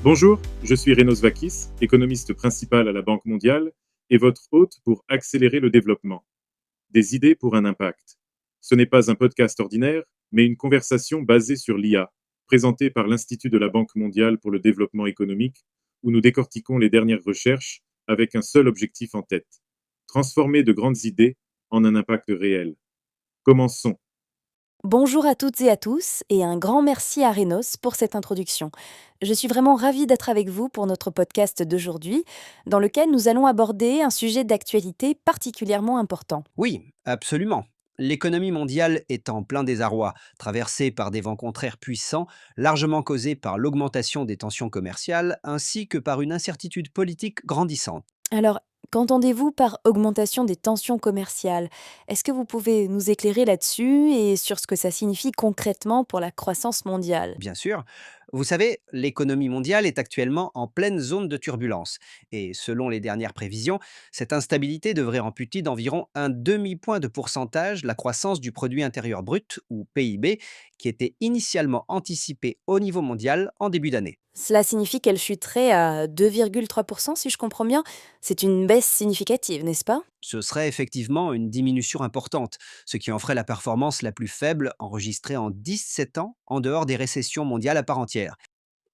Bonjour, je suis Renos Vakis, économiste principal à la Banque mondiale et votre hôte pour accélérer le développement. Des idées pour un impact. Ce n'est pas un podcast ordinaire, mais une conversation basée sur l'IA, présentée par l'Institut de la Banque mondiale pour le développement économique, où nous décortiquons les dernières recherches avec un seul objectif en tête: transformer de grandes idées en un impact réel. Commençons. Bonjour à toutes et à tous et un grand merci à Renos pour cette introduction. Je suis vraiment ravie d'être avec vous pour notre podcast d'aujourd'hui, dans lequel nous allons aborder un sujet d'actualité particulièrement important. Oui, absolument. L'économie mondiale est en plein désarroi, traversée par des vents contraires puissants, largement causés par l'augmentation des tensions commerciales ainsi que par une incertitude politique grandissante. Alors, qu'entendez-vous par augmentation des tensions commerciales? Est-ce que vous pouvez nous éclairer là-dessus et sur ce que ça signifie concrètement pour la croissance mondiale? Bien sûr, vous savez, l'économie mondiale est actuellement en pleine zone de turbulence. Et selon les dernières prévisions, cette instabilité devrait amputer d'environ un demi-point de pourcentage la croissance du produit intérieur brut, ou PIB, qui était initialement anticipée au niveau mondial en début d'année. Cela signifie qu'elle chuterait à 2,3% si je comprends bien. C'est une baisse significative, n'est-ce pas? Ce serait effectivement une diminution importante, ce qui en ferait la performance la plus faible enregistrée en 17 ans en dehors des récessions mondiales à part entière.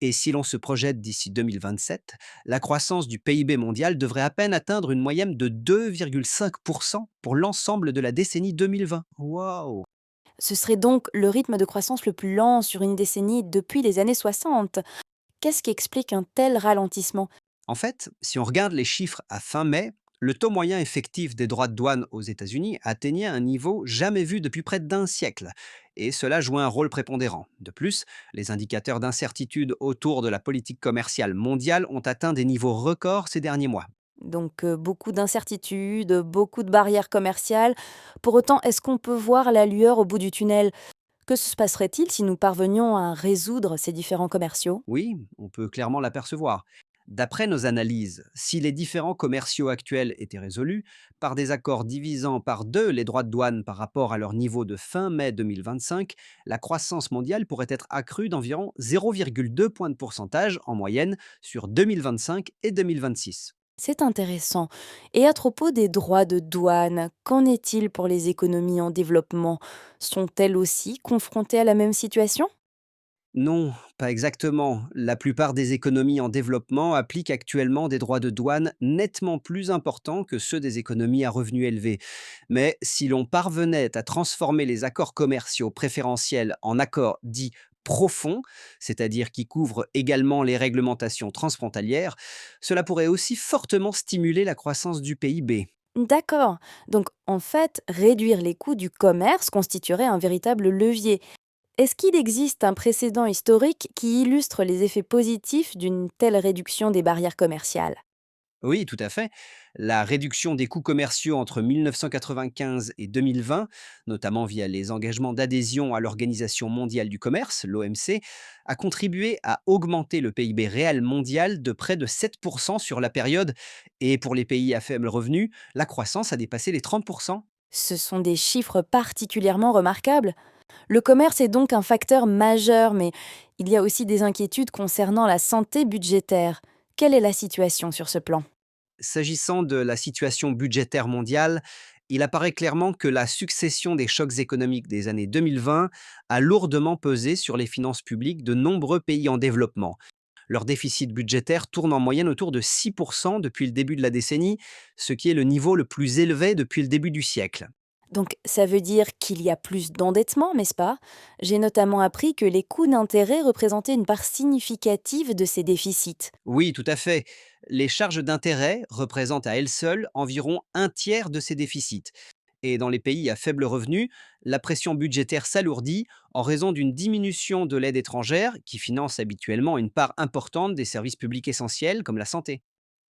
Et si l'on se projette d'ici 2027, la croissance du PIB mondial devrait à peine atteindre une moyenne de 2,5% pour l'ensemble de la décennie 2020. Waouh! Ce serait donc le rythme de croissance le plus lent sur une décennie depuis les années 60. Qu'est-ce qui explique un tel ralentissement? En fait, si on regarde les chiffres à fin mai, le taux moyen effectif des droits de douane aux États-Unis atteignait un niveau jamais vu depuis près d'un siècle, et cela jouait un rôle prépondérant. De plus, les indicateurs d'incertitude autour de la politique commerciale mondiale ont atteint des niveaux records ces derniers mois. Donc beaucoup d'incertitudes, beaucoup de barrières commerciales. Pour autant, est-ce qu'on peut voir la lueur au bout du tunnel? Que se passerait-il si nous parvenions à résoudre ces différents commerciaux? Oui, on peut clairement l'apercevoir. D'après nos analyses, si les différends commerciaux actuels étaient résolus par des accords divisant par deux les droits de douane par rapport à leur niveau de fin mai 2025, la croissance mondiale pourrait être accrue d'environ 0,2 points de pourcentage en moyenne sur 2025 et 2026. C'est intéressant. Et à propos des droits de douane, qu'en est-il pour les économies en développement? Sont-elles aussi confrontées à la même situation? Non, pas exactement. La plupart des économies en développement appliquent actuellement des droits de douane nettement plus importants que ceux des économies à revenus élevés. Mais si l'on parvenait à transformer les accords commerciaux préférentiels en accords dits profonds, c'est-à-dire qui couvrent également les réglementations transfrontalières, cela pourrait aussi fortement stimuler la croissance du PIB. D'accord. Donc en fait, réduire les coûts du commerce constituerait un véritable levier. Est-ce qu'il existe un précédent historique qui illustre les effets positifs d'une telle réduction des barrières commerciales? Oui, tout à fait. La réduction des coûts commerciaux entre 1995 et 2020, notamment via les engagements d'adhésion à l'Organisation mondiale du commerce, l'OMC, a contribué à augmenter le PIB réel mondial de près de 7% sur la période. Et pour les pays à faible revenu, la croissance a dépassé les 30%. Ce sont des chiffres particulièrement remarquables. Le commerce est donc un facteur majeur, mais il y a aussi des inquiétudes concernant la santé budgétaire. Quelle est la situation sur ce plan? S'agissant de la situation budgétaire mondiale, il apparaît clairement que la succession des chocs économiques des années 2020 a lourdement pesé sur les finances publiques de nombreux pays en développement. Leur déficit budgétaire tourne en moyenne autour de 6% depuis le début de la décennie, ce qui est le niveau le plus élevé depuis le début du siècle. Donc ça veut dire qu'il y a plus d'endettement, n'est-ce pas? J'ai notamment appris que les coûts d'intérêt représentaient une part significative de ces déficits. Oui, tout à fait. Les charges d'intérêt représentent à elles seules environ un tiers de ces déficits. Et dans les pays à faible revenu, la pression budgétaire s'alourdit en raison d'une diminution de l'aide étrangère qui finance habituellement une part importante des services publics essentiels comme la santé.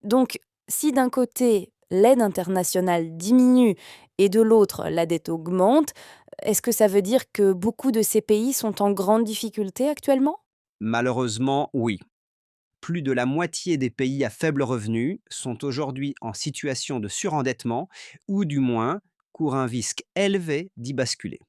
Donc, si d'un côté, l'aide internationale diminue et de l'autre, la dette augmente, est-ce que ça veut dire que beaucoup de ces pays sont en grande difficulté actuellement? Malheureusement, oui. Plus de la moitié des pays à faible revenu sont aujourd'hui en situation de surendettement ou du moins courent un risque élevé d'y basculer.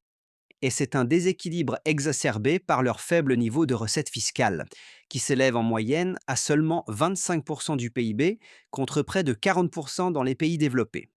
Et c'est un déséquilibre exacerbé par leur faible niveau de recettes fiscales, qui s'élève en moyenne à seulement 25% du PIB, contre près de 40% dans les pays développés.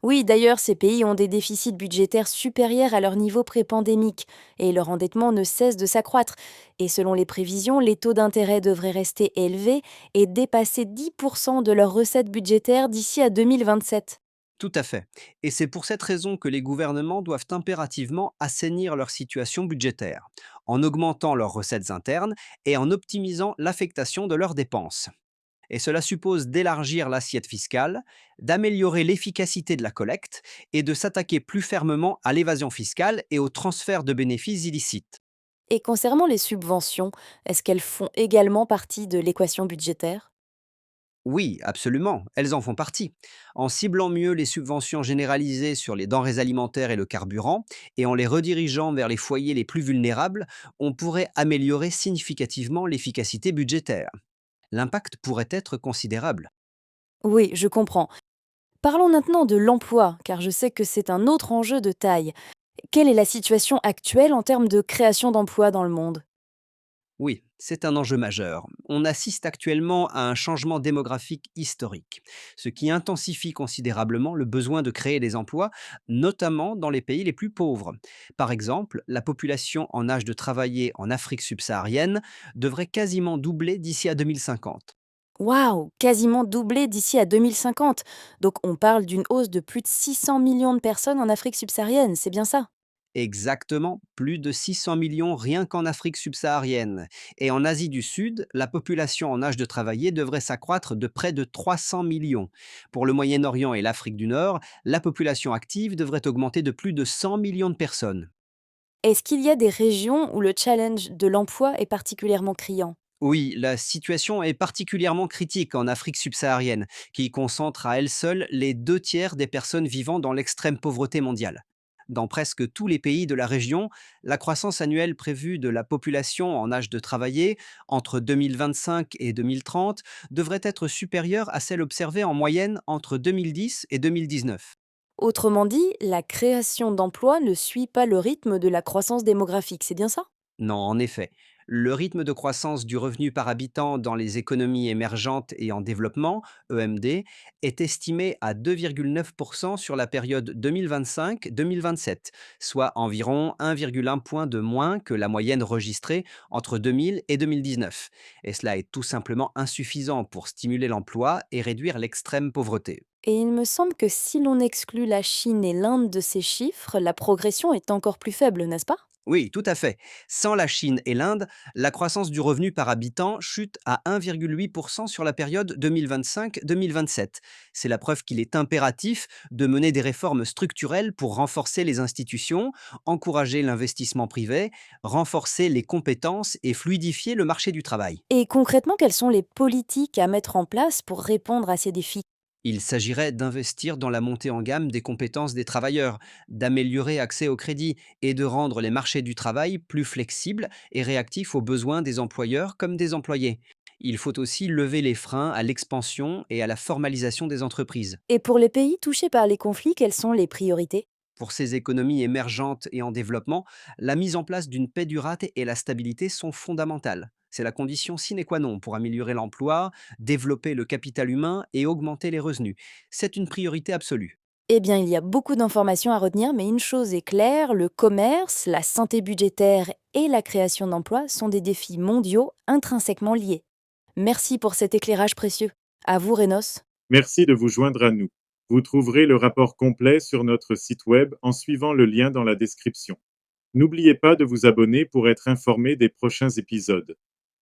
Oui, d'ailleurs, ces pays ont des déficits budgétaires supérieurs à leur niveau pré-pandémique et leur endettement ne cesse de s'accroître. Et selon les prévisions, les taux d'intérêt devraient rester élevés et dépasser 10% de leurs recettes budgétaires d'ici à 2027. Tout à fait. Et c'est pour cette raison que les gouvernements doivent impérativement assainir leur situation budgétaire, en augmentant leurs recettes internes et en optimisant l'affectation de leurs dépenses. Et cela suppose d'élargir l'assiette fiscale, d'améliorer l'efficacité de la collecte et de s'attaquer plus fermement à l'évasion fiscale et au transfert de bénéfices illicites. Et concernant les subventions, est-ce qu'elles font également partie de l'équation budgétaire? Oui, absolument, elles en font partie. En ciblant mieux les subventions généralisées sur les denrées alimentaires et le carburant, et en les redirigeant vers les foyers les plus vulnérables, on pourrait améliorer significativement l'efficacité budgétaire. L'impact pourrait être considérable. Oui, je comprends. Parlons maintenant de l'emploi, car je sais que c'est un autre enjeu de taille. Quelle est la situation actuelle en termes de création d'emplois dans le monde? Oui, c'est un enjeu majeur. On assiste actuellement à un changement démographique historique, ce qui intensifie considérablement le besoin de créer des emplois, notamment dans les pays les plus pauvres. Par exemple, la population en âge de travailler en Afrique subsaharienne devrait quasiment doubler d'ici à 2050. Waouh, quasiment doublé d'ici à 2050. Donc on parle d'une hausse de plus de 600 millions de personnes en Afrique subsaharienne, c'est bien ça? Exactement, plus de 600 millions rien qu'en Afrique subsaharienne. Et en Asie du Sud, la population en âge de travailler devrait s'accroître de près de 300 millions. Pour le Moyen-Orient et l'Afrique du Nord, la population active devrait augmenter de plus de 100 millions de personnes. Est-ce qu'il y a des régions où le challenge de l'emploi est particulièrement criant? Oui, la situation est particulièrement critique en Afrique subsaharienne, qui concentre à elle seule les 2 tiers des personnes vivant dans l'extrême pauvreté mondiale. Dans presque tous les pays de la région, la croissance annuelle prévue de la population en âge de travailler entre 2025 et 2030 devrait être supérieure à celle observée en moyenne entre 2010 et 2019. Autrement dit, la création d'emplois ne suit pas le rythme de la croissance démographique, c'est bien ça? Non, en effet. Le rythme de croissance du revenu par habitant dans les économies émergentes et en développement, EMD, est estimé à 2,9% sur la période 2025-2027, soit environ 1,1 point de moins que la moyenne enregistrée entre 2000 et 2019. Et cela est tout simplement insuffisant pour stimuler l'emploi et réduire l'extrême pauvreté. Et il me semble que si l'on exclut la Chine et l'Inde de ces chiffres, la progression est encore plus faible, n'est-ce pas? Oui, tout à fait. Sans la Chine et l'Inde, la croissance du revenu par habitant chute à 1,8% sur la période 2025-2027. C'est la preuve qu'il est impératif de mener des réformes structurelles pour renforcer les institutions, encourager l'investissement privé, renforcer les compétences et fluidifier le marché du travail. Et concrètement, quelles sont les politiques à mettre en place pour répondre à ces défis? Il s'agirait d'investir dans la montée en gamme des compétences des travailleurs, d'améliorer l'accès au crédit et de rendre les marchés du travail plus flexibles et réactifs aux besoins des employeurs comme des employés. Il faut aussi lever les freins à l'expansion et à la formalisation des entreprises. Et pour les pays touchés par les conflits, quelles sont les priorités? Pour ces économies émergentes et en développement, la mise en place d'une paix durable et la stabilité sont fondamentales. C'est la condition sine qua non pour améliorer l'emploi, développer le capital humain et augmenter les revenus. C'est une priorité absolue. Eh bien, il y a beaucoup d'informations à retenir, mais une chose est claire, le commerce, la santé budgétaire et la création d'emplois sont des défis mondiaux intrinsèquement liés. Merci pour cet éclairage précieux. À vous, Renos. Merci de vous joindre à nous. Vous trouverez le rapport complet sur notre site web en suivant le lien dans la description. N'oubliez pas de vous abonner pour être informé des prochains épisodes.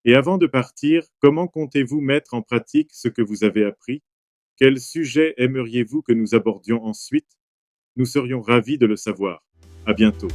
Et avant de partir, comment comptez-vous mettre en pratique ce que vous avez appris? Quel sujet aimeriez-vous que nous abordions ensuite? Nous serions ravis de le savoir. À bientôt.